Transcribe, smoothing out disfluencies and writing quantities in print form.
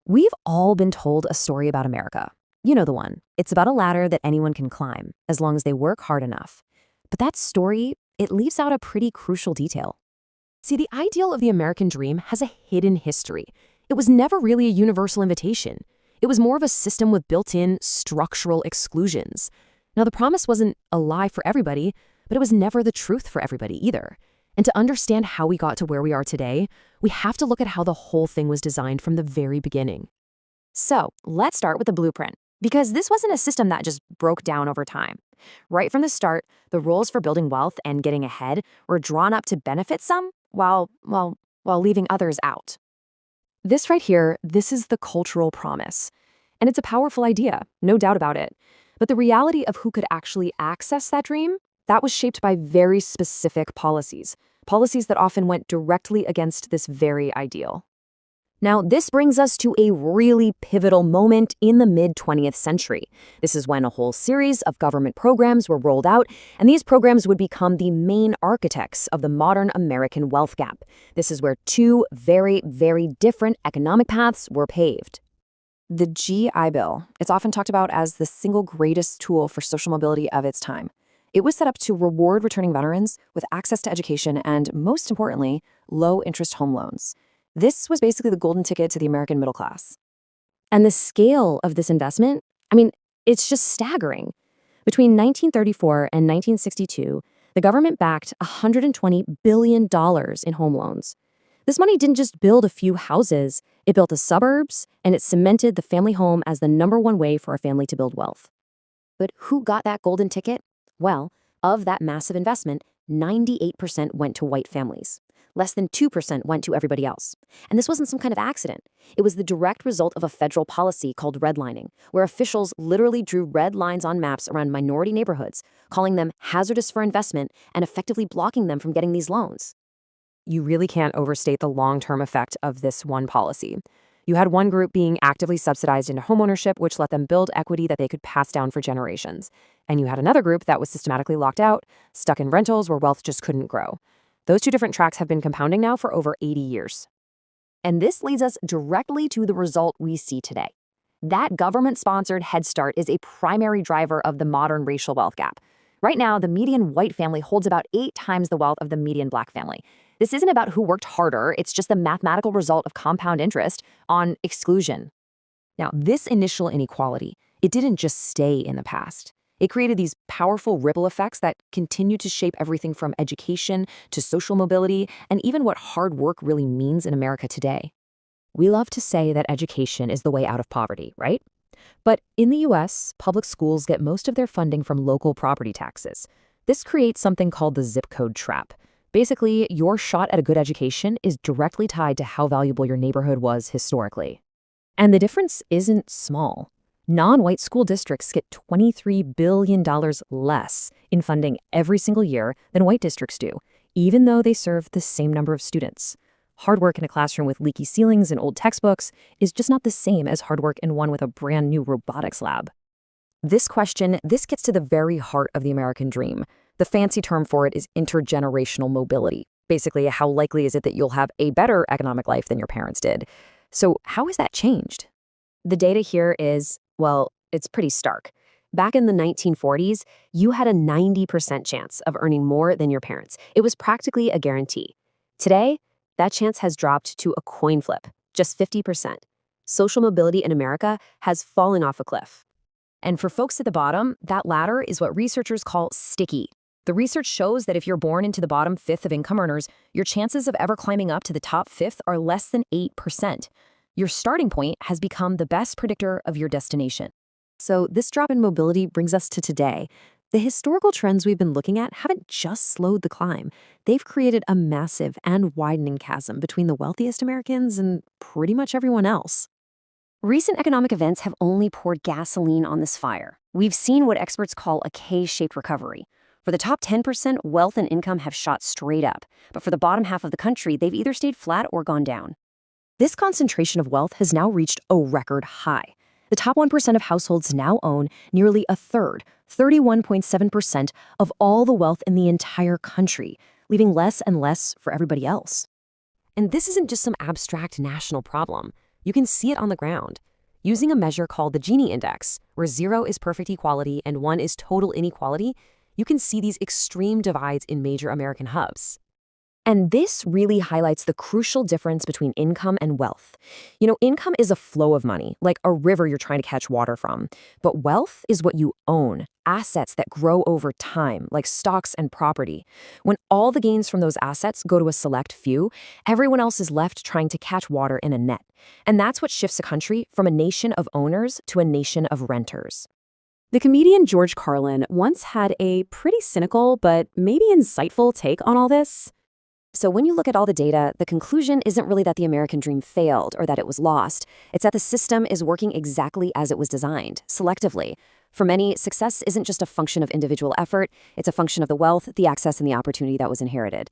We've all been told a story about America. You know the one. It's about a ladder that anyone can climb, as long as they work hard enough. But that story, it leaves out a pretty crucial detail. See, the ideal of the American dream has a hidden history. It was never really a universal invitation. It was more of a system with built-in structural exclusions. Now, the promise wasn't a lie for everybody, but it was never the truth for everybody either. And to understand how we got to where we are today, we have to look at how the whole thing was designed from the very beginning. So, let's start with the blueprint, because this wasn't a system that just broke down over time. Right from the start, the rules for building wealth and getting ahead were drawn up to benefit some, while leaving others out. This right here, this is the cultural promise. And it's a powerful idea, no doubt about it. But the reality of who could actually access that dream, that was shaped by very specific policies that often went directly against this very ideal. Now, this brings us to a really pivotal moment in the mid-20th century. This is when a whole series of government programs were rolled out, and these programs would become the main architects of the modern American wealth gap. This is where two very, very different economic paths were paved. The GI Bill, it's often talked about as the single greatest tool for social mobility of its time. It was set up to reward returning veterans with access to education and, most importantly, low-interest home loans. This was basically the golden ticket to the American middle class. And the scale of this investment, it's just staggering. Between 1934 and 1962, the government backed $120 billion in home loans. This money didn't just build a few houses, it built the suburbs, and it cemented the family home as the #1 way for a family to build wealth. But who got that golden ticket? Well, of that massive investment, 98% went to white families. Less than 2% went to everybody else. And this wasn't some kind of accident. It was the direct result of a federal policy called redlining, where officials literally drew red lines on maps around minority neighborhoods, calling them hazardous for investment and effectively blocking them from getting these loans. You really can't overstate the long-term effect of this one policy. You had one group being actively subsidized into homeownership, which let them build equity that they could pass down for generations. And you had another group that was systematically locked out, stuck in rentals where wealth just couldn't grow. Those two different tracks have been compounding now for over 80 years. And this leads us directly to the result we see today. That government-sponsored Head Start is a primary driver of the modern racial wealth gap. Right now, the median white family holds about 8 times the wealth of the median black family. This isn't about who worked harder, it's just the mathematical result of compound interest on exclusion. Now, this initial inequality, it didn't just stay in the past. It created these powerful ripple effects that continue to shape everything from education to social mobility and even what hard work really means in America today. We love to say that education is the way out of poverty, right? But in the US, public schools get most of their funding from local property taxes. This creates something called the zip code trap. Basically, your shot at a good education is directly tied to how valuable your neighborhood was historically. And the difference isn't small. Non-white school districts get $23 billion less in funding every single year than white districts do, even though they serve the same number of students. Hard work in a classroom with leaky ceilings and old textbooks is just not the same as hard work in one with a brand new robotics lab. This gets to the very heart of the American dream. The fancy term for it is intergenerational mobility. Basically, how likely is it that you'll have a better economic life than your parents did? So how has that changed? The data here is, it's pretty stark. Back in the 1940s, you had a 90% chance of earning more than your parents. It was practically a guarantee. Today, that chance has dropped to a coin flip, just 50%. Social mobility in America has fallen off a cliff. And for folks at the bottom, that ladder is what researchers call sticky. The research shows that if you're born into the bottom fifth of income earners, your chances of ever climbing up to the top fifth are less than 8%. Your starting point has become the best predictor of your destination. So this drop in mobility brings us to today. The historical trends we've been looking at haven't just slowed the climb. They've created a massive and widening chasm between the wealthiest Americans and pretty much everyone else. Recent economic events have only poured gasoline on this fire. We've seen what experts call a K-shaped recovery. For the top 10%, wealth and income have shot straight up. But for the bottom half of the country, they've either stayed flat or gone down. This concentration of wealth has now reached a record high. The top 1% of households now own nearly a third, 31.7% of all the wealth in the entire country, leaving less and less for everybody else. And this isn't just some abstract national problem. You can see it on the ground. Using a measure called the Gini index, where 0 is perfect equality and 1 is total inequality, you can see these extreme divides in major American hubs. And this really highlights the crucial difference between income and wealth. Income is a flow of money, like a river you're trying to catch water from. But wealth is what you own, assets that grow over time, like stocks and property. When all the gains from those assets go to a select few, everyone else is left trying to catch water in a net. And that's what shifts a country from a nation of owners to a nation of renters. The comedian George Carlin once had a pretty cynical but maybe insightful take on all this. So when you look at all the data, the conclusion isn't really that the American dream failed or that it was lost. It's that the system is working exactly as it was designed, selectively. For many, success isn't just a function of individual effort, it's a function of the wealth, the access, and the opportunity that was inherited.